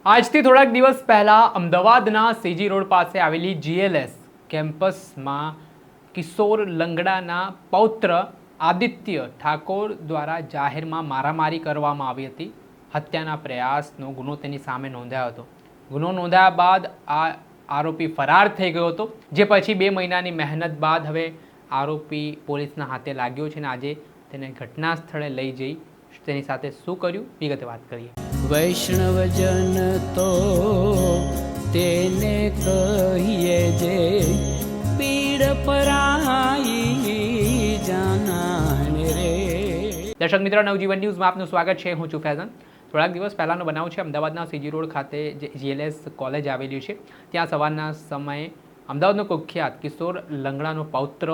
આજથી થોડાક દિવસ પહેલાં અમદાવાદના સીજી રોડ પાસે આવેલી જીએલએસ કેમ્પસમાં કિશોર લંગડાના પૌત્ર આદિત્ય ઠાકોર દ્વારા જાહેરમાં મારામારી કરવામાં આવી હતી. હત્યાના પ્રયાસનો ગુનો તેની સામે નોંધાયો હતો. ગુનો નોંધાયા બાદ આ આરોપી ફરાર થઈ ગયો હતો, જે પછી 2 મહિનાની મહેનત બાદ હવે આરોપી પોલીસના હાથે લાગ્યો છે અને આજે તેને ઘટના સ્થળે લઈ જઈ તેની સાથે શું કર્યું વિગતે વાત કરીએ. વૈષ્ણવજન તો તેને કહીએ જે પીડ પરાઈ જાનાને રે. દર્શક મિત્રો, નવજીવન ન્યૂઝમાં આપનું સ્વાગત છે. હું છું ફૈઝન. થોડાક દિવસ પહેલાંનો બનાવ છે. અમદાવાદના સીજી રોડ ખાતે જે જીએલએસ કોલેજ આવેલી છે, ત્યાં સવારના સમયે અમદાવાદનો કુખ્યાત કિશોર લંગડાનો પૌત્ર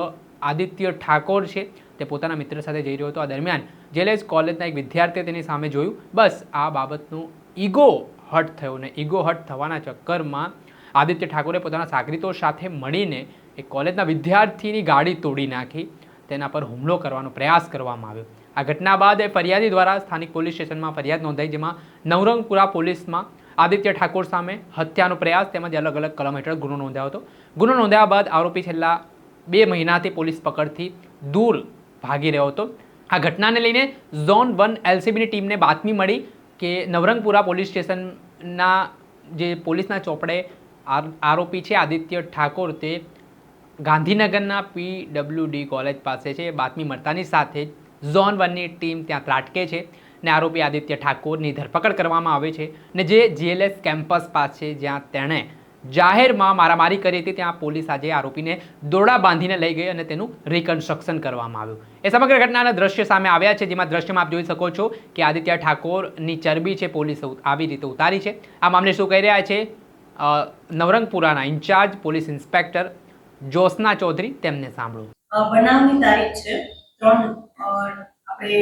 આદિત્ય ઠાકોર છે, તે પોતાના મિત્ર સાથે જઈ રહ્યો હતો. આ દરમિયાન જીએલએસ કોલેજના એક વિદ્યાર્થીએ તેની સામે જોયું. બસ આ બાબતનું ઈગો હર્ટ થયો ને ઈગો હર્ટ થવાના ચક્કરમાં આદિત્ય ઠાકોરે પોતાના સાગરીતો સાથે મળીને એક કોલેજના વિદ્યાર્થીની ગાડી તોડી નાખી તેના પર હુમલો કરવાનો પ્રયાસ કરવામાં આવ્યો. આ ઘટના બાદ ફરિયાદી દ્વારા સ્થાનિક પોલીસ સ્ટેશનમાં ફરિયાદ નોંધાઈ, જેમાં નવરંગપુરા પોલીસમાં આદિત્ય ઠાકોર સામે હત્યાનો પ્રયાસ તેમજ અલગ અલગ કલમ હેઠળ ગુનો નોંધાયો હતો. ગુનો નોંધ્યા બાદ આરોપી છેલ્લા 2 મહિનાથી પોલીસ પકડથી દૂર ભાગી રહ્યો હતો. આ ઘટનાને લઈને ઝોન 1 એલસીબીની ટીમને બાતમી મળી કે નવરંગપુરા પોલીસ સ્ટેશનના જે પોલીસના ચોપડે આરોપી છે આદિત્ય ઠાકોર, તે ગાંધીનગરના PWD કોલેજ પાસે છે. બાતમી મળતાની સાથે જ ઝોન 1ની ટીમ ત્યાં ત્રાટકે છે ને આરોપી આદિત્ય ઠાકોરની ધરપકડ કરવામાં આવે છે. ને જે જીએલએસ કેમ્પસ પાસે જ્યાં તેણે જાહેરમાં મારામારી કરી હતી, ત્યાં પોલીસ આજે આરોપીને દોરડા બાંધીને લઈ ગઈ અને તેનું રિકન્સ્ટ્રક્શન કરવામાં આવ્યું. એ સમગ્ર ઘટનાના દ્રશ્ય સામે આવ્યા છે, જેમાં દ્રશ્યમાં આપ જોઈ શકો છો કે આદિત્ય ઠાકોરની ચરબી છે પોલીસે આવી રીતે ઉતારી છે. આ મામલે શું કહી રહ્યા છે નવરંગપુરાના in charge police inspector Jyotsna Chaudhary, તેમને સાંભળો. બનાવની તારીખ છે 3 આપણે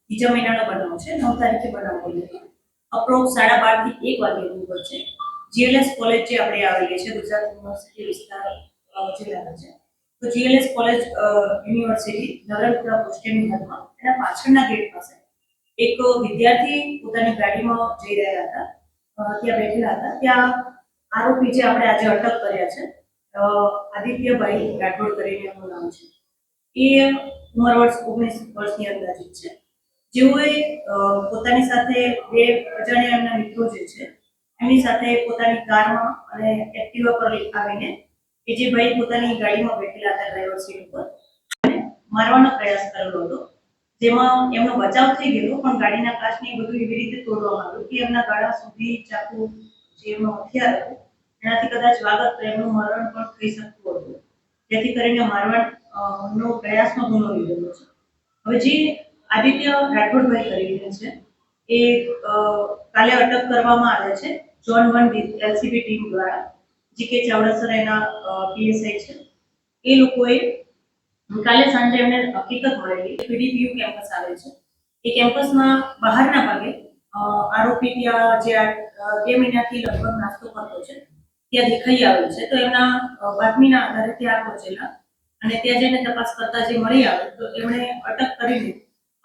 બીજા મહિનાનો બનાવ છે. 9 તારીખે બનાવ બન્યો. અપ્રોક્સ 12:30 થી 1 વાગ્યાની ઉપર છે. જીએલએસ કોલેજ જે આપણે આવેલી છે ગુજરાત યુનિવર્સિટી વિસ્તાર જિલ્લામાં છે. તો જીએલએસ કોલેજ યુનિવર્સિટી નવરંગપુરા બસ સ્ટેન્ડની હદમાં એના પાછળના ગેટ પાસે એક વિદ્યાર્થી પોતાની ગાડીમાં જઈ રહ્યા હતા, ત્યાં બેઠેલા હતા. ત્યાં આરોપી જે આપણે આજે અટક કર્યા છે આદિત્યભાઈ રાઠોડ કરીને એમનું નામ છે, એ ઉંમર વર્ષ 19 વર્ષની અંદાજિત છે. જેઓએ પોતાની સાથે 2 અજાણ્યા એમના મિત્રો જે છે એમની સાથે પોતાની કારમાં અને એક્ટિવા પર આવીને એ જે ભાઈ પોતાની ગાડીમાં બેઠેલા હતા ડ્રાઈવર સીટ ઉપર, મારવાનો પ્રયાસ કરેલો હતો. જેમાં એમનો બચાવ થઈ ગયો, પણ ગાડીના કાચને બધું એવી રીતે તોડવામાં આવ્યું કે એમના ગાળા સુધી ચાકુ જે એમનો હથિયાર હતું એનાથી કદાચ વાગત તો એમનું મરણ પણ થઈ શકતું હતું. જેથી કરીને મારવાનો પ્રયાસનો ગુનો લીધેલો છે. હવે જે આદિત્ય રાઠોડભાઈ કરીને છે એ કાલે અટક કરવામાં આવે છે ઝોન 1 એલસીબી ટીમ દ્વારા. જીકે ચાવડા સર એના પીએસઆઈ છે. એ લોકોએ કાલે સાંજે એમને હકીકત મળેલી પીડીપીયુ કેમ્પસ આવે છે. એ કેમ્પસમાં બહારના ભાગે આરોપી ત્યાં જે 2 મહિનાથી લગભગ નાસ્તો કરતો છે ત્યાં દેખાઈ આવેલ છે. તો એમના બાતમીના આધારે ત્યાં પહોંચેલા અને ત્યાં જઈને તપાસ કરતા જે મળી આવે તો એમણે અટક કરીને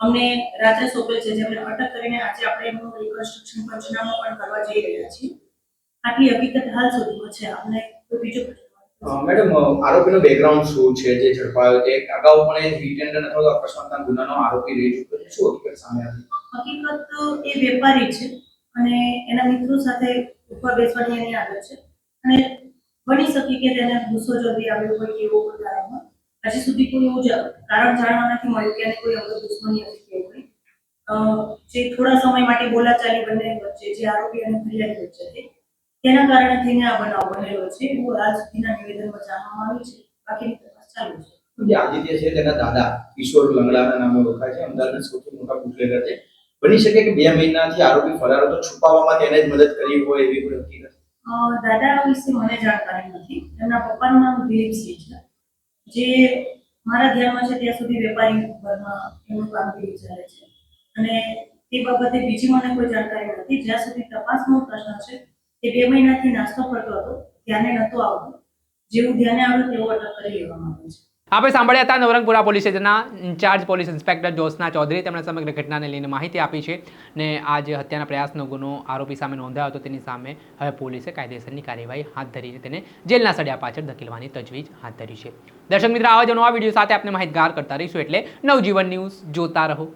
અમને રાત્રે સોંપેલ છે, જેમને અટક કરીને આજે આપણે એમનું રિકન્સ્ટ્રક્શન પંચનામું પણ કરવા જઈ રહ્યા છીએ. આટલી હકીકત હાલ સુધીમાં છે. આપણે કોઈ બીજો મેડમ, આરોપીનો બેકગ્રાઉન્ડ શું છે જે ઝડપાયો છે? અગાઉ પણ એ હિટ એન્ડ રન અથવા તો અકસ્માતના ગુનાનો આરોપી રહી ચૂક્યો છે. શું હકીકત સામે આવી? હકીકત એ વેપારી છે અને એના મિત્રો સાથે ઉપર બેસવાની એની આદત છે અને બની શકે કે તેને ગુસ્સો જલ્દી આવ્યો હોય કે એવો કોઈ કારણ હોય. હજી સુધી કોઈ એવું કારણ જાણવા નથી મળ્યું કે એને કોઈ અંગત દુશ્મની હતી કે એવું કંઈ. જે થોડા સમય માટે બોલાચાલી બંને વચ્ચે, જે આરોપી અને ફરિયાદી વચ્ચે હતી, તેના કારણે થઈને આ બનાવ બનેલો છે એવું આજ સુધીના નિવેદનમાં જાણવામાં આવ્યું છે. બાકીની તપાસ ચાલુ છે. જે આદિત્ય છે તેના દાદા કિશોર લંગડાના નામે ઓળખાય છે, અમદાવાદના સૌથી મોટા બુટલેગર છે. બની શકે કે 2 મહિનાથી આરોપી ફરાર હતો, છુપાવવામાં તેને જ મદદ કરી હોય એવી કોઈ હકીકત? દાદા વિશે મને જાણકારી નથી. એમના પપ્પાનું નામ દિલીપસિંહ છે, જે મારા ધ્યાનમાં છે ત્યાં સુધી વેપારી વર્ગમાં એમનું કામગીરી ચાલે છે અને તે બાબતે બીજી મને કોઈ જાણકારી નથી. જ્યાં સુધી તપાસનો પ્રશ્ન છે કે 2 મહિનાથી નાસ્તો કરતો હતો, ધ્યાને નહોતો આવતો. જેવું ધ્યાને આવ્યું તેવું અટક કરી લેવામાં આવ્યું છે. આપણે સાંભળ્યા હતા નવરંગપુરા પોલીસ સ્ટેશનના incharge police inspector Jyotsna Chaudhary. તેમણે સમગ્ર ઘટનાને લઈને માહિતી આપી છે ને આ જે હત્યાના પ્રયાસનો ગુનો આરોપી સામે નોંધાયો હતો તેની સામે હવે પોલીસે કાયદેસરની કાર્યવાહી હાથ ધરીને તેને જેલના સળિયા પાછળ ધકેલવાની તજવીજ હાથ ધરી છે. દર્શક મિત્રો, આવા જ નવા વિડીયો સાથે આપણે માહિતગાર કરતા રહીશું, એટલે નવજીવન ન્યૂઝ જોતા રહો.